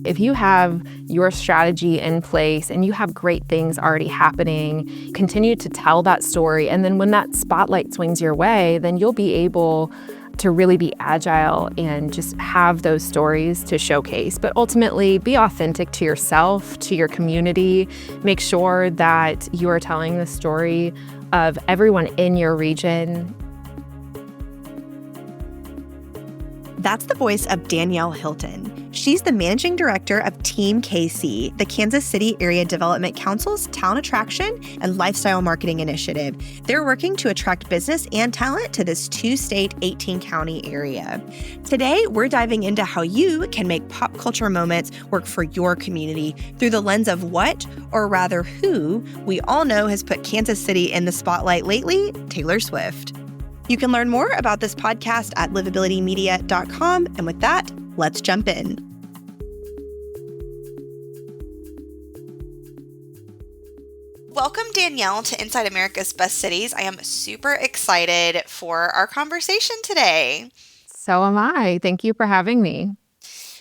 If you have your strategy in place and you have great things already happening, continue to tell that story. And then when that spotlight swings your way, then you'll be able to really be agile and just have those stories to showcase. But ultimately, be authentic to yourself, to your community. Make sure that you are telling the story of everyone in your region. That's the voice of Danielle Hilton. She's the managing director of Team KC, the Kansas City Area Development Council's talent attraction and lifestyle marketing initiative. They're working to attract business and talent to this 2-state, 18-county area. Today, we're diving into how you can make pop culture moments work for your community through the lens of what, or rather who, we all know has put Kansas City in the spotlight lately, Taylor Swift. You can learn more about this podcast at livabilitymedia.com. And with that, let's jump in. Welcome, Danielle, to Inside America's Best Cities. I am super excited for our conversation today. So am I. Thank you for having me.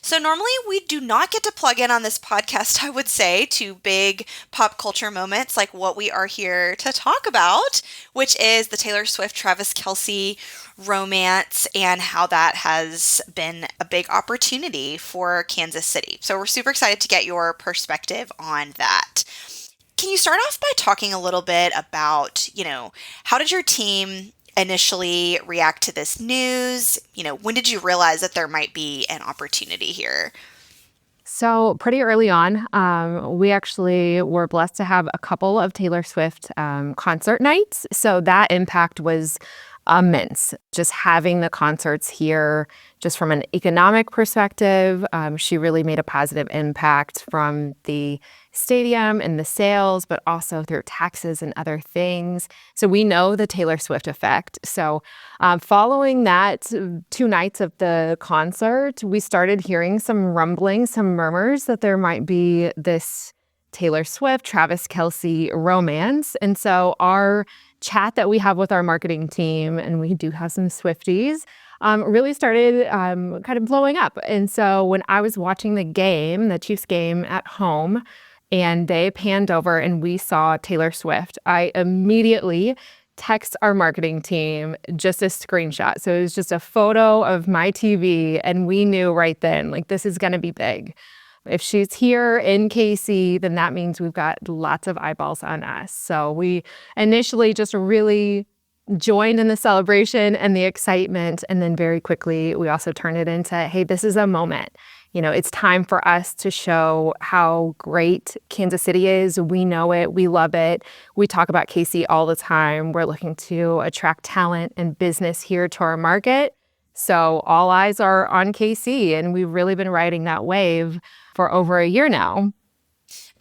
So normally we do not get to plug in on this podcast, I would say, to big pop culture moments like what we are here to talk about, which is the Taylor Swift-Travis Kelce romance and how that has been a big opportunity for Kansas City. So we're super excited to get your perspective on that. Can you start off by talking a little bit about, how did your team initially react to this news? When did you realize that there might be an opportunity here? So pretty early on, we actually were blessed to have a couple of Taylor Swift concert nights. So that impact was immense. Just having the concerts here, just from an economic perspective, she really made a positive impact from the stadium and the sales, but also through taxes and other things. So we know the Taylor Swift effect. So following that 2 nights of the concert, we started hearing some rumblings, some murmurs that there might be this Taylor Swift, Travis Kelce romance. And so our chat that we have with our marketing team, and we do have some Swifties, really started kind of blowing up. And so when I was watching the Chiefs game at home, and they panned over and we saw Taylor Swift, I immediately text our marketing team just a screenshot. So it was just a photo of my TV, and we knew right then, this is going to be big. If she's here in KC, then that means we've got lots of eyeballs on us. So we initially just really joined in the celebration and the excitement. And then very quickly, we also turned it into, hey, this is a moment. It's time for us to show how great Kansas City is. We know it. We love it. We talk about KC all the time. We're looking to attract talent and business here to our market. So all eyes are on KC, and we've really been riding that wave for over a year now.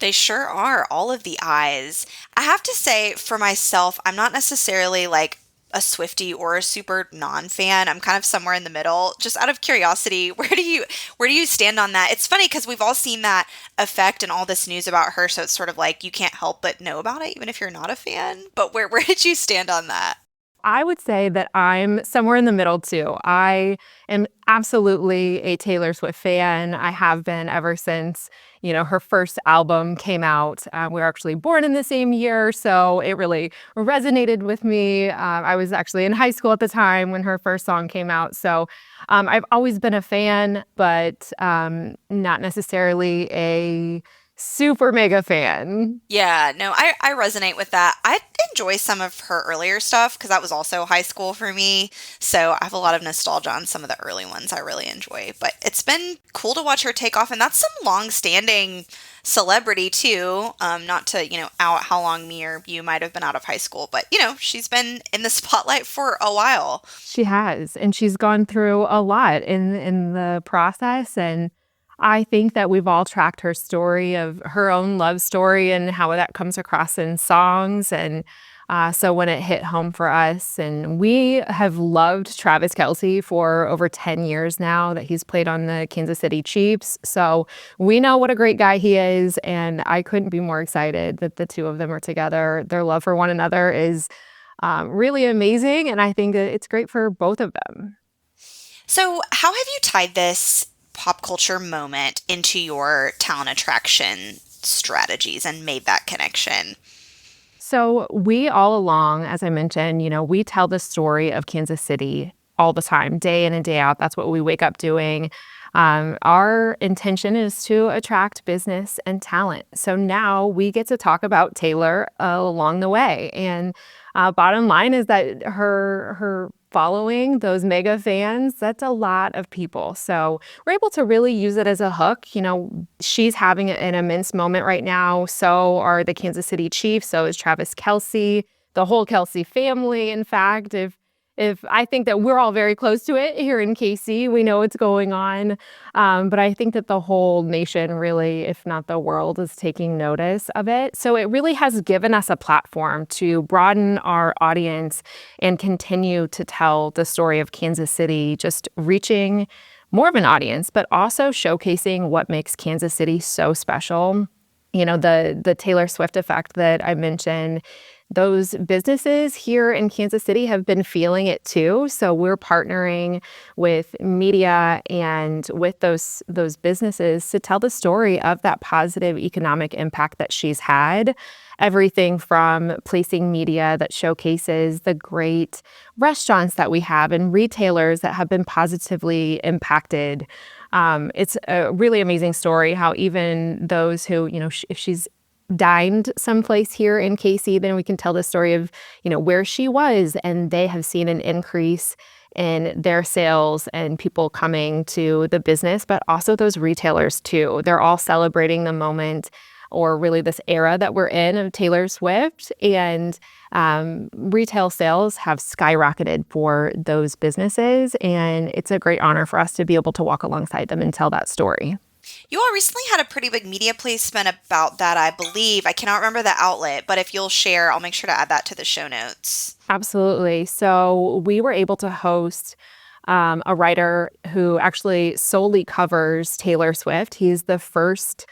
They sure are, all of the eyes. I have to say, for myself, I'm not necessarily a Swiftie or a super non-fan. I'm kind of somewhere in the middle. Just out of curiosity, where do you stand on that? It's funny because we've all seen that effect and all this news about her, so it's sort of you can't help but know about it, even if you're not a fan. But where did you stand on that? I would say that I'm somewhere in the middle too. I am absolutely a Taylor Swift fan. I have been ever since, her first album came out. We were actually born in the same year, so it really resonated with me. I was actually in high school at the time when her first song came out. So I've always been a fan, but not necessarily a super mega fan. Yeah, no, I resonate with that. I enjoy some of her earlier stuff because that was also high school for me. So I have a lot of nostalgia on some of the early ones I really enjoy. But it's been cool to watch her take off. And that's some long-standing celebrity too. Not to, out how long me or you might have been out of high school. But, she's been in the spotlight for a while. She has. And she's gone through a lot in the process. And I think that we've all tracked her story of her own love story and how that comes across in songs. And so when it hit home for us, and we have loved Travis Kelce for over 10 years now that he's played on the Kansas City Chiefs. So we know what a great guy he is. And I couldn't be more excited that the two of them are together. Their love for one another is really amazing. And I think that it's great for both of them. So how have you tied this pop culture moment into your talent attraction strategies and made that connection? So we all along, as I mentioned, we tell the story of Kansas City all the time, day in and day out. That's what we wake up doing. Our intention is to attract business and talent. So now we get to talk about Taylor along the way. And bottom line is that her following, those mega fans, that's a lot of people. So we're able to really use it as a hook. She's having an immense moment right now. So are the Kansas City Chiefs. So is Travis Kelce, the whole Kelce family. In fact, if I think that we're all very close to it here in KC, we know what's going on. But I think that the whole nation really, if not the world, is taking notice of it. So it really has given us a platform to broaden our audience and continue to tell the story of Kansas City, just reaching more of an audience, but also showcasing what makes Kansas City so special. The Taylor Swift effect that I mentioned, those businesses here in Kansas City have been feeling it too. So we're partnering with media and with those businesses to tell the story of that positive economic impact that she's had. Everything from placing media that showcases the great restaurants that we have and retailers that have been positively impacted. It's a really amazing story how even those who, if she's dined someplace here in KC, then we can tell the story of, where she was, and they have seen an increase in their sales and people coming to the business, but also those retailers too. They're all celebrating the moment, or really this era that we're in of Taylor Swift, and retail sales have skyrocketed for those businesses, and it's a great honor for us to be able to walk alongside them and tell that story. You all recently had a pretty big media placement about that, I believe. I cannot remember the outlet, but if you'll share, I'll make sure to add that to the show notes. Absolutely. So we were able to host a writer who actually solely covers Taylor Swift. He's the first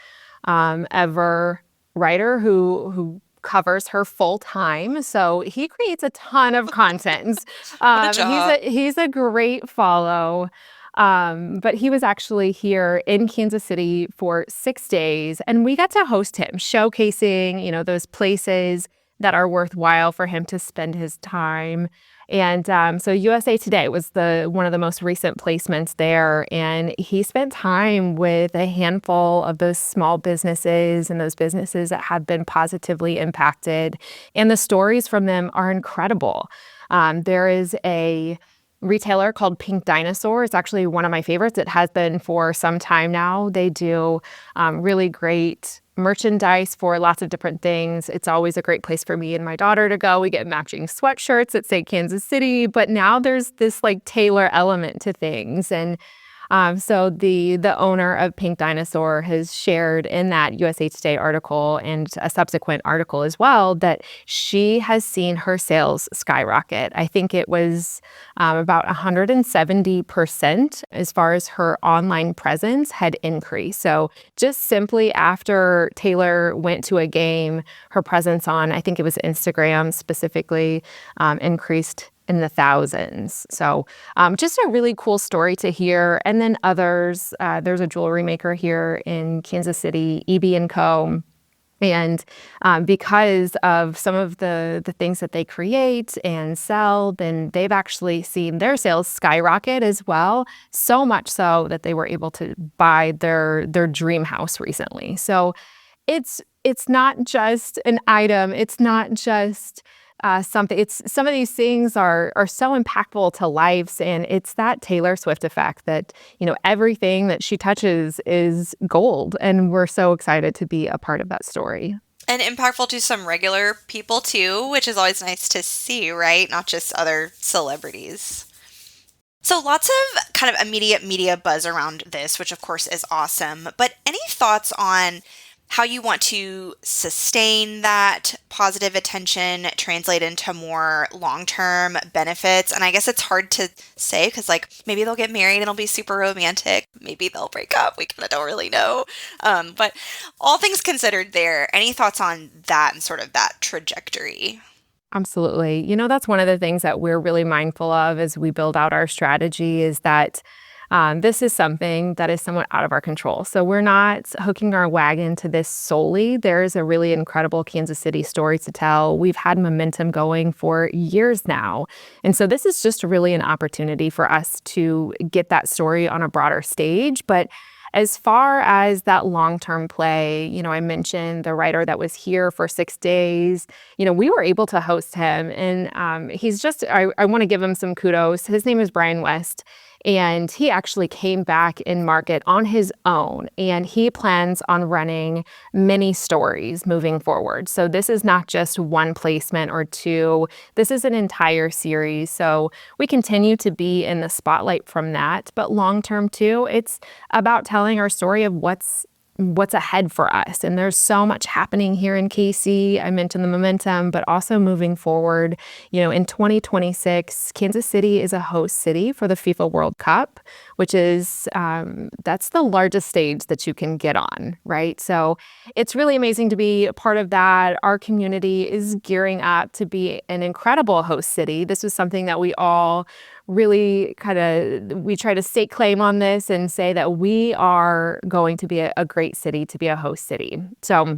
ever writer who covers her full time. So he creates a ton of content. What a job. He's a great follow. But he was actually here in Kansas City for 6 days, and we got to host him, showcasing, those places that are worthwhile for him to spend his time. And so USA Today was one of the most recent placements there, and he spent time with a handful of those small businesses and those businesses that have been positively impacted, and the stories from them are incredible. There is a retailer called Pink Dinosaur. It's actually one of my favorites. It has been for some time now. They do really great merchandise for lots of different things. It's always a great place for me and my daughter to go. We get matching sweatshirts that say Kansas City, but now there's this Taylor element to things. And so the owner of Pink Dinosaur has shared in that USA Today article and a subsequent article as well that she has seen her sales skyrocket. I think it was about 170% as far as her online presence had increased. So just simply after Taylor went to a game, her presence on, I think it was Instagram specifically, increased in the thousands. So just a really cool story to hear. And then others, there's a jewelry maker here in Kansas City, EB&Co. And because of some of the things that they create and sell, then they've actually seen their sales skyrocket as well. So much so that they were able to buy their dream house recently. So it's not just an item. It's not just something. It's some of these things are so impactful to lives, and it's that Taylor Swift effect that everything that she touches is gold, and we're so excited to be a part of that story. And impactful to some regular people too, which is always nice to see, right? Not just other celebrities. So lots of kind of immediate media buzz around this, which of course is awesome. But any thoughts on how you want to sustain that positive attention, translate into more long-term benefits? And I guess it's hard to say because maybe they'll get married and it'll be super romantic. Maybe they'll break up. We kind of don't really know. But all things considered there, any thoughts on that and sort of that trajectory? Absolutely. That's one of the things that we're really mindful of as we build out our strategy is that This is something that is somewhat out of our control. So we're not hooking our wagon to this solely. There's a really incredible Kansas City story to tell. We've had momentum going for years now. And so this is just really an opportunity for us to get that story on a broader stage. But as far as that long-term play, I mentioned the writer that was here for 6 days. We were able to host him, and he's just, I want to give him some kudos. His name is Brian West, and he actually came back in market on his own, and he plans on running many stories moving forward. So this is not just one placement or two. This is an entire series. So we continue to be in the spotlight from that. But long term, too, it's about telling our story of what's ahead for us. And there's so much happening here in KC. I mentioned the momentum, but also moving forward, in 2026, Kansas City is a host city for the FIFA World Cup, which is, that's the largest stage that you can get on, right? So it's really amazing to be a part of that. Our community is gearing up to be an incredible host city. This was something that we all really we try to stake claim on this and say that we are going to be a great city to be a host city. So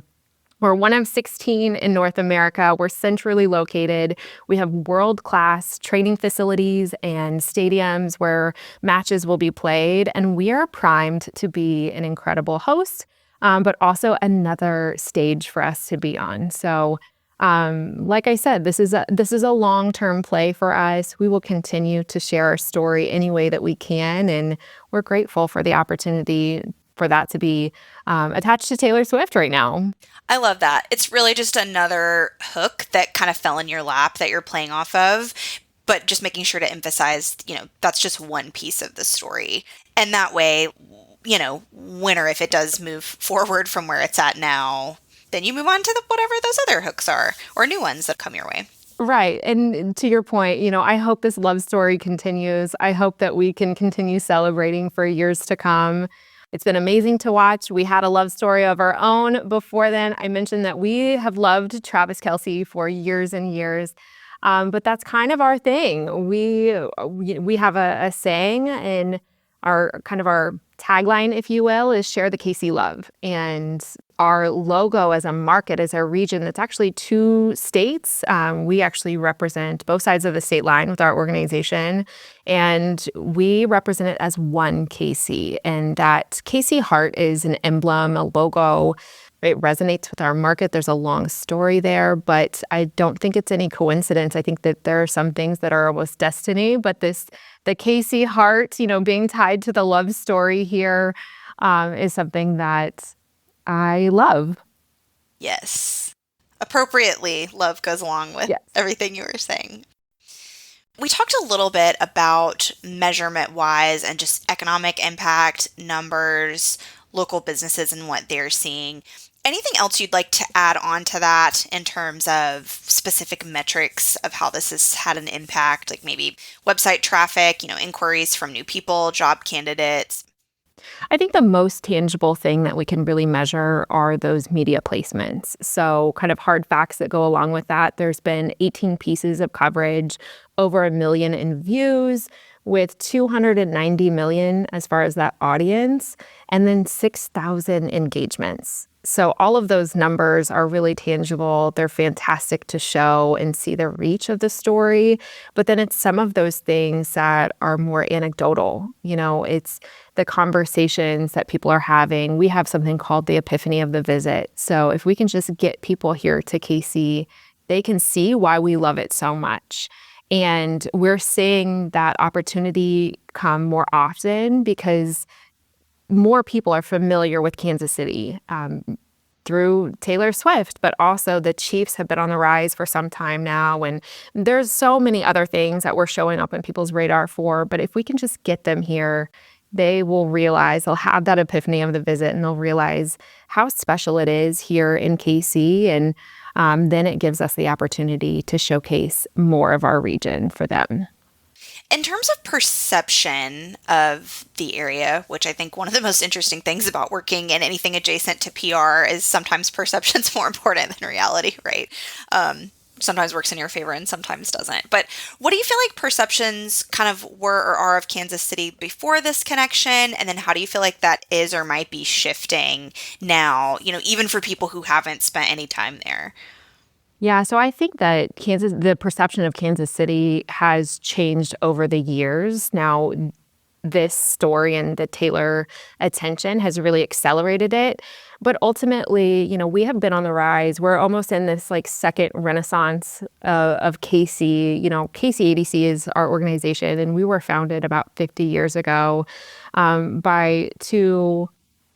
we're one of 16 in North America. We're centrally located. We have world-class training facilities and stadiums where matches will be played. And we are primed to be an incredible host, but also another stage for us to be on. So like I said, this is a long-term play for us. We will continue to share our story any way that we can, and we're grateful for the opportunity for that to be attached to Taylor Swift right now. I love that. It's really just another hook that kind of fell in your lap that you're playing off of, but just making sure to emphasize, that's just one piece of the story. And that way, when or if it does move forward from where it's at now, then you move on to whatever those other hooks are or new ones that come your way. Right. And to your point, I hope this love story continues. I hope that we can continue celebrating for years to come. It's been amazing to watch. We had a love story of our own before then. I mentioned that we have loved Travis Kelce for years and years. But that's kind of our thing. We have a saying, and our tagline, if you will, is share the KC love. And our logo as a market, as a region, that's actually 2 states. We actually represent both sides of the state line with our organization, and we represent it as one KC. And that KC heart is an emblem, a logo. It resonates with our market. There's a long story there, but I don't think it's any coincidence. I think that there are some things that are almost destiny, but the KC heart, being tied to the love story here, is something that I love. Yes. Appropriately, love goes along with everything you were saying. We talked a little bit about measurement-wise and just economic impact, numbers, local businesses and what they're seeing. Anything else you'd like to add on to that in terms of specific metrics of how this has had an impact, like maybe website traffic, inquiries from new people, job candidates? I think the most tangible thing that we can really measure are those media placements. So kind of hard facts that go along with that. There's been 18 pieces of coverage, over 1 million in views, with 290 million as far as that audience, and then 6,000 engagements. So all of those numbers are really tangible. They're fantastic to show and see the reach of the story. But then it's some of those things that are more anecdotal. It's the conversations that people are having. We have something called the epiphany of the visit. So if we can just get people here to KC, they can see why we love it so much. And we're seeing that opportunity come more often because more people are familiar with Kansas City through Taylor Swift, but also the Chiefs have been on the rise for some time now. And there's so many other things that we're showing up on people's radar for. But if we can just get them here, they will realize, they'll have that epiphany of the visit, and they'll realize how special it is here in KC. And then it gives us the opportunity to showcase more of our region for them. In terms of perception of the area, which I think one of the most interesting things about working in anything adjacent to PR is sometimes perception's more important than reality, right? sometimes works in your favor and sometimes doesn't. But what do you feel like perceptions kind of were or are of Kansas City before this connection? And then how do you feel like that is or might be shifting now, even for people who haven't spent any time there? Yeah, so I think that the perception of Kansas City has changed over the years. Now, this story and the Taylor attention has really accelerated it. But ultimately, we have been on the rise. We're almost in this like second renaissance of KC. KC is our organization, and we were founded about 50 years ago by two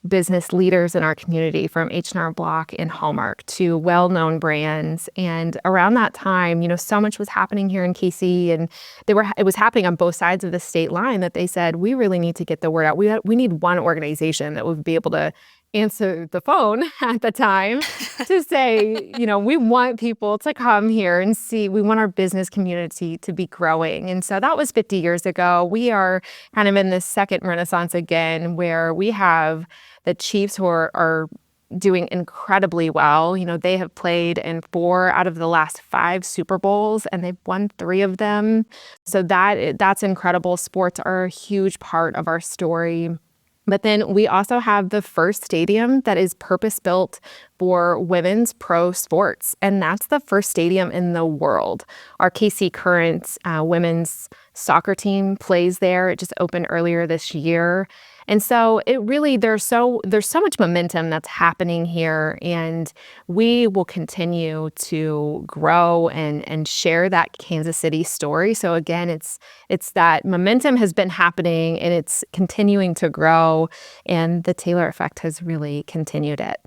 business leaders in our community, from H&R Block and Hallmark, to well-known brands. And around that time, so much was happening here in KC, and it was happening on both sides of the state line, that they said, we really need to get the word out. We need one organization that would be able to answer the phone at the time to say, we want people to come here and see, we want our business community to be growing. And so that was 50 years ago. We are kind of in this second renaissance again, where we have the Chiefs who are doing incredibly well. They have played in 4 out of the last 5 Super Bowls, and they've won 3 of them. So that's incredible. Sports are a huge part of our story. But then we also have the first stadium that is purpose-built for women's pro sports, and that's the first stadium in the world. Our KC Currents women's soccer team plays there. It just opened earlier this year. And so there's so much momentum that's happening here, and we will continue to grow and share that Kansas City story. So again, it's that momentum has been happening, and it's continuing to grow, and the Taylor effect has really continued it.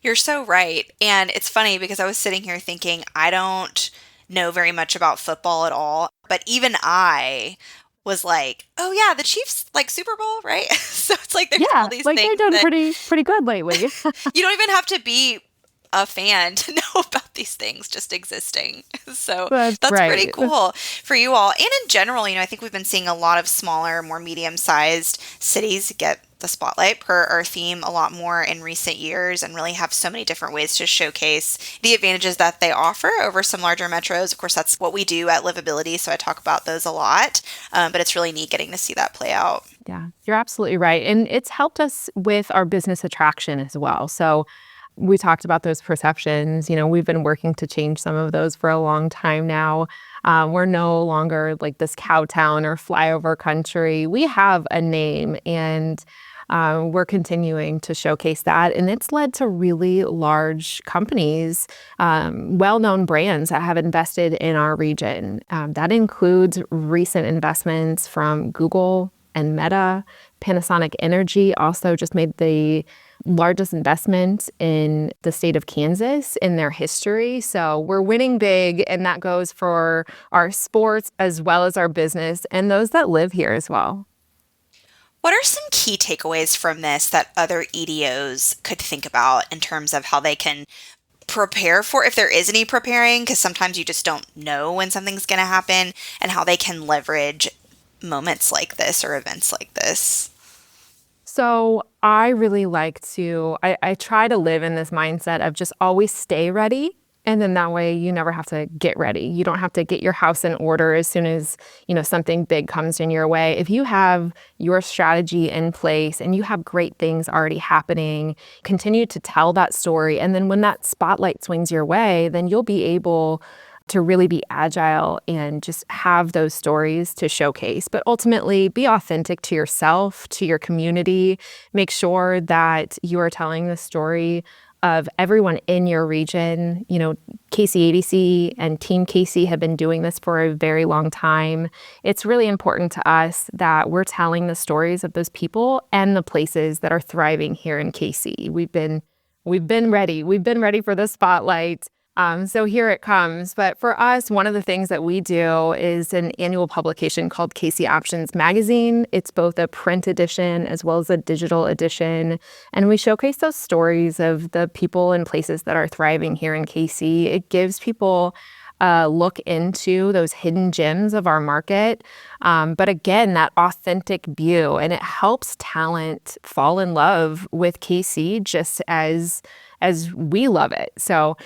You're so right. And it's funny because I was sitting here thinking, I don't know very much about football at all, but even I was like, oh yeah, the Chiefs like Super Bowl, right? So it's like there's all these things. They've done pretty good lately. You don't even have to be a fan to know about these things just existing. So that's right. Pretty cool for you all. And in general, I think we've been seeing a lot of smaller, more medium-sized cities get the spotlight per our theme a lot more in recent years, and really have so many different ways to showcase the advantages that they offer over some larger metros. Of course, that's what we do at Livability, so I talk about those a lot, but it's really neat getting to see that play out. Yeah, you're absolutely right. And it's helped us with our business attraction as well. So we talked about those perceptions. We've been working to change some of those for a long time now. We're no longer like this cow town or flyover country. We have a name, and we're continuing to showcase that. And it's led to really large companies, well-known brands that have invested in our region. That includes recent investments from Google and Meta. Panasonic Energy also just made the largest investment in the state of Kansas in their history. So we're winning big, and that goes for our sports as well as our business and those that live here as well. What are some key takeaways from this that other EDOs could think about in terms of how they can prepare for, if there is any preparing, because sometimes you just don't know when something's going to happen, and how they can leverage moments like this or events like this? So I really like I try to live in this mindset of just always stay ready. And then that way you never have to get ready. You don't have to get your house in order as soon as, something big comes in your way. If you have your strategy in place and you have great things already happening, continue to tell that story. And then when that spotlight swings your way, then you'll be able to really be agile and just have those stories to showcase. But ultimately, be authentic to yourself, to your community. Make sure that you are telling the story of everyone in your region. KC ADC and Team KC have been doing this for a very long time. It's really important to us that we're telling the stories of those people and the places that are thriving here in KC. We've been ready. We've been ready for the spotlight. So here it comes. But for us, one of the things that we do is an annual publication called KC Options Magazine. It's both a print edition as well as a digital edition. And we showcase those stories of the people and places that are thriving here in KC. It gives people a look into those hidden gems of our market. But again, that authentic view, and it helps talent fall in love with KC just as as we love it. So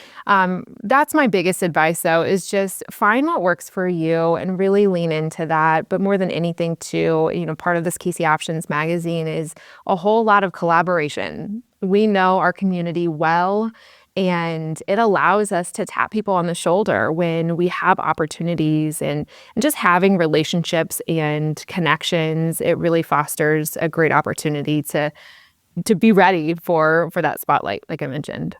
that's my biggest advice, though, is just find what works for you and really lean into that. But more than anything, too, part of this KC Options magazine is a whole lot of collaboration. We know our community well, and it allows us to tap people on the shoulder when we have opportunities, and just having relationships and connections. It really fosters a great opportunity to be ready for that spotlight, like I mentioned.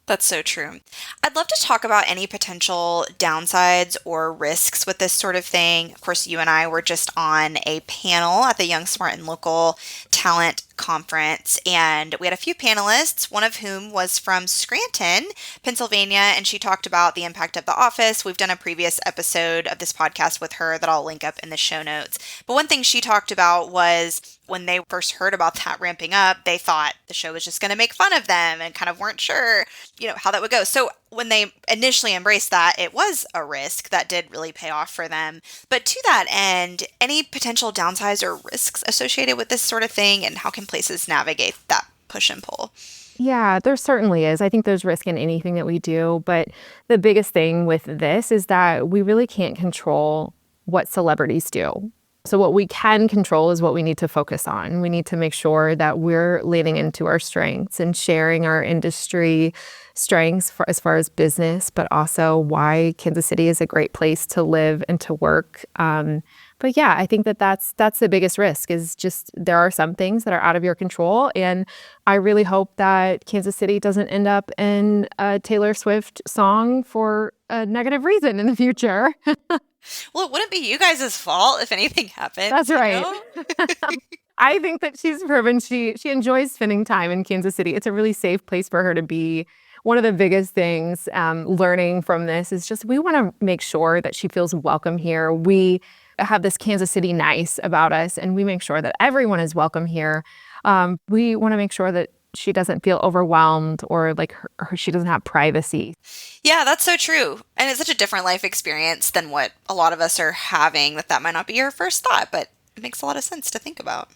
That's so true. I'd love to talk about any potential downsides or risks with this sort of thing. Of course, you and I were just on a panel at the Young, Smart, and Local Talent Conference, and we had a few panelists, one of whom was from Scranton, Pennsylvania, and she talked about the impact of The Office. We've done a previous episode of this podcast with her that I'll link up in the show notes. But one thing she talked about was when they first heard about that ramping up, they thought the show was just going to make fun of them and kind of weren't sure, how that would go. So when they initially embraced that, it was a risk that did really pay off for them. But to that end, any potential downsides or risks associated with this sort of thing, and how can places navigate that push and pull? Yeah, there certainly is. I think there's risk in anything that we do. But the biggest thing with this is that we really can't control what celebrities do. So what we can control is what we need to focus on. We need to make sure that we're leaning into our strengths and sharing our industry strengths as far as business, but also why Kansas City is a great place to live and to work. But yeah, I think that's the biggest risk, is just there are some things that are out of your control. And I really hope that Kansas City doesn't end up in a Taylor Swift song for a negative reason in the future. Well, it wouldn't be you guys' fault if anything happened. That's right. I think that she's proven she enjoys spending time in Kansas City. It's a really safe place for her to be. One of the biggest things learning from this is just we want to make sure that she feels welcome here. We have this Kansas City nice about us, and we make sure that everyone is welcome here. We want to make sure that she doesn't feel overwhelmed or like she doesn't have privacy. Yeah, that's so true. And it's such a different life experience than what a lot of us are having, that might not be your first thought, but it makes a lot of sense to think about.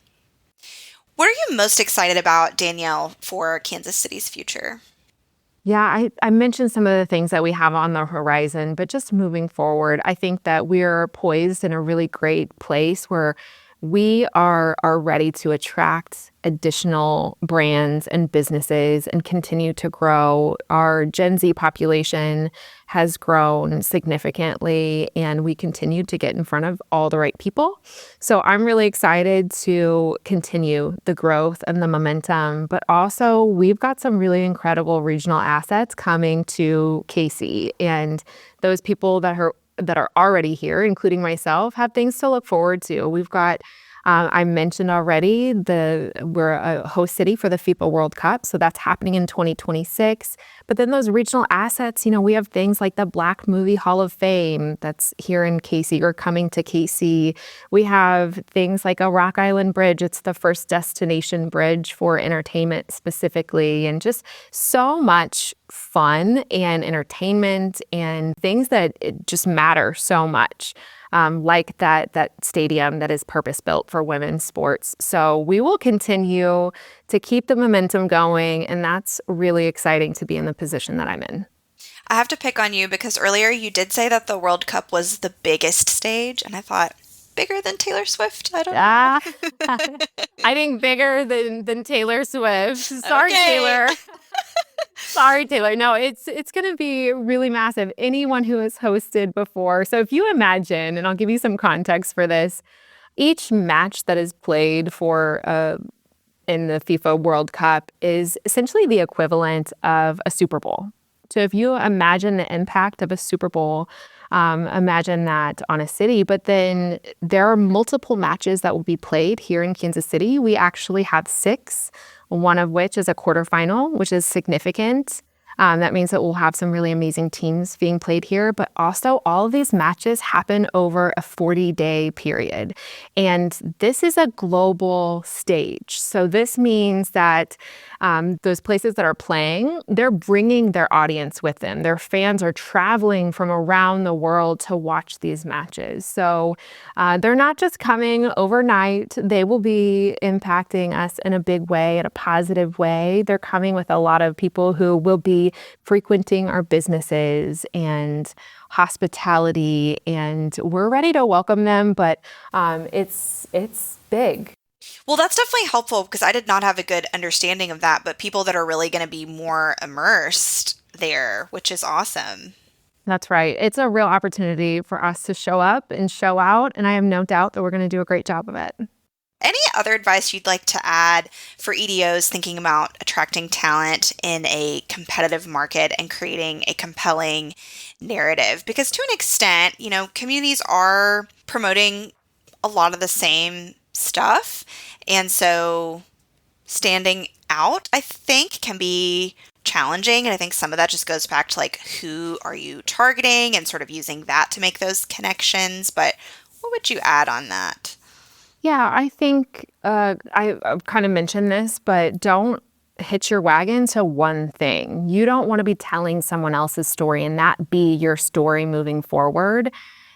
What are you most excited about, Danielle, for Kansas City's future? Yeah, I mentioned some of the things that we have on the horizon, but just moving forward, I think that we're poised in a really great place where we are ready to attract additional brands and businesses and continue to grow. Our Gen Z population has grown significantly, and we continue to get in front of all the right people. So I'm really excited to continue the growth and the momentum, but also we've got some really incredible regional assets coming to KC, and those people that are already here, including myself, have things to look forward to. We've got, I mentioned already, we're a host city for the FIFA World Cup, so that's happening in 2026. But then those regional assets, we have things like the Black Movie Hall of Fame that's here in KC or coming to KC. We have things like a Rock Island Bridge. It's the first destination bridge for entertainment specifically, and just so much fun and entertainment and things that just matter so much. Like that stadium that is purpose-built for women's sports. So we will continue to keep the momentum going, and that's really exciting to be in the position that I'm in. I have to pick on you because earlier you did say that the World Cup was the biggest stage, and I thought, bigger than Taylor Swift? I don't know. I think bigger than Taylor Swift. Sorry, okay. Taylor. Sorry, Taylor. No, it's going to be really massive. Anyone who has hosted before. So if you imagine, and I'll give you some context for this, each match that is played for in the FIFA World Cup is essentially the equivalent of a Super Bowl. So if you imagine the impact of a Super Bowl, imagine that on a city, but then there are multiple matches that will be played here in Kansas City. We actually have 6, one of which is a quarterfinal, which is significant. That means that we'll have some really amazing teams being played here, but also all of these matches happen over a 40-day period. And this is a global stage. So this means that those places that are playing, they're bringing their audience with them. Their fans are traveling from around the world to watch these matches. So they're not just coming overnight. They will be impacting us in a big way, in a positive way. They're coming with a lot of people who will be frequenting our businesses and hospitality, and we're ready to welcome them, but it's big. Well, that's definitely helpful because I did not have a good understanding of that, but people that are really going to be more immersed there, which is awesome. That's right. It's a real opportunity for us to show up and show out, and I have no doubt that we're going to do a great job of it. Any other advice you'd like to add for EDOs thinking about attracting talent in a competitive market and creating a compelling narrative? Because to an extent, communities are promoting a lot of the same stuff. And so standing out, I think, can be challenging. And I think some of that just goes back to who are you targeting and sort of using that to make those connections. But what would you add on that? Yeah, I think I've kind of mentioned this, but don't hitch your wagon to one thing. You don't want to be telling someone else's story and that be your story moving forward.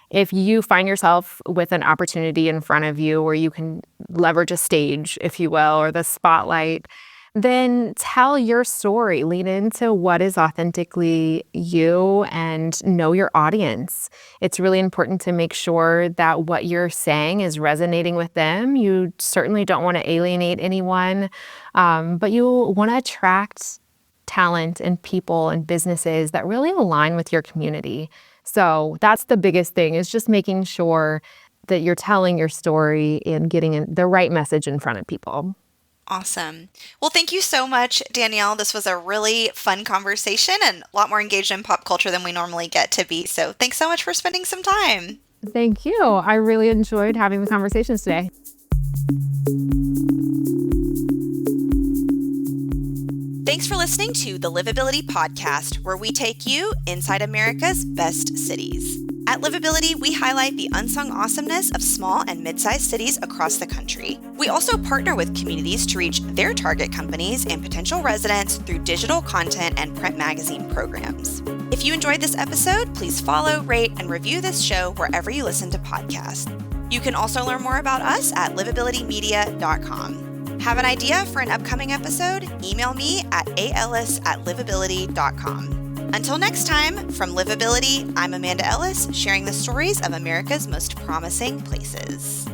If you find yourself with an opportunity in front of you where you can leverage a stage, if you will, or the spotlight, then tell your story. Lean into what is authentically you and know your audience. It's really important to make sure that what you're saying is resonating with them. You certainly don't want to alienate anyone, but you want to attract talent and people and businesses that really align with your community. So that's the biggest thing, is just making sure that you're telling your story and getting the right message in front of people. Awesome. Well, thank you so much, Danielle. This was a really fun conversation and a lot more engaged in pop culture than we normally get to be. So thanks so much for spending some time. Thank you. I really enjoyed having the conversations today. Thanks for listening to the Livability Podcast, where we take you inside America's best cities. At Livability, we highlight the unsung awesomeness of small and mid-sized cities across the country. We also partner with communities to reach their target companies and potential residents through digital content and print magazine programs. If you enjoyed this episode, please follow, rate, and review this show wherever you listen to podcasts. You can also learn more about us at livabilitymedia.com. Have an idea for an upcoming episode? Email me at aellis@livability.com. Until next time, from Livability, I'm Amanda Ellis, sharing the stories of America's most promising places.